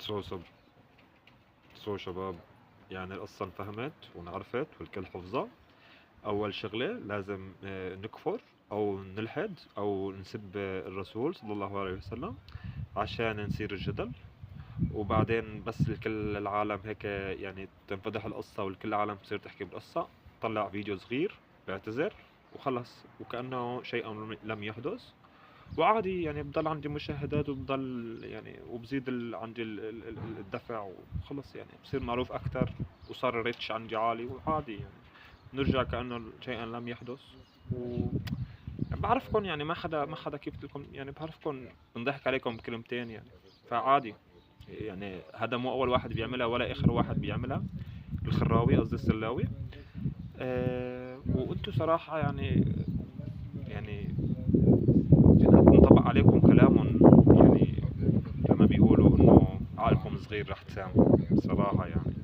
سو صبر سو شباب، يعني القصة انفهمت وانعرفت والكل حفظها. أول شغلة لازم نكفر أو نلحد أو نسب الرسول صلى الله عليه وسلم عشان نصير الجدل. وبعدين بس الكل العالم هيك يعني تنفتح القصة والكل العالم تصير تحكي بالقصة، طلع فيديو صغير بيعتذر وخلص وكأنه شيء لم يحدث. وعادي يعني بضل عندي مشاهدات وبضل يعني وبزيد عندي الدفع وخلص، يعني بصير معروف أكتر وصار الريتش عندي عالي وعادي يعني نرجع كأنه شيئا لم يحدث. و بعرفكم يعني ما حدا كيف قلت لكم، يعني بعرفكم بنضحك عليكم بكلمتين يعني، فعادي. يعني هذا مو أول واحد بيعملها ولا آخر واحد بيعملها. الخراوي قصدي السلاوي. وانتم صراحة يعني انطبق عليكم كلامهم، يعني لما بيقولوا انه عقلكم صغير رح تسامحوا صراحة يعني.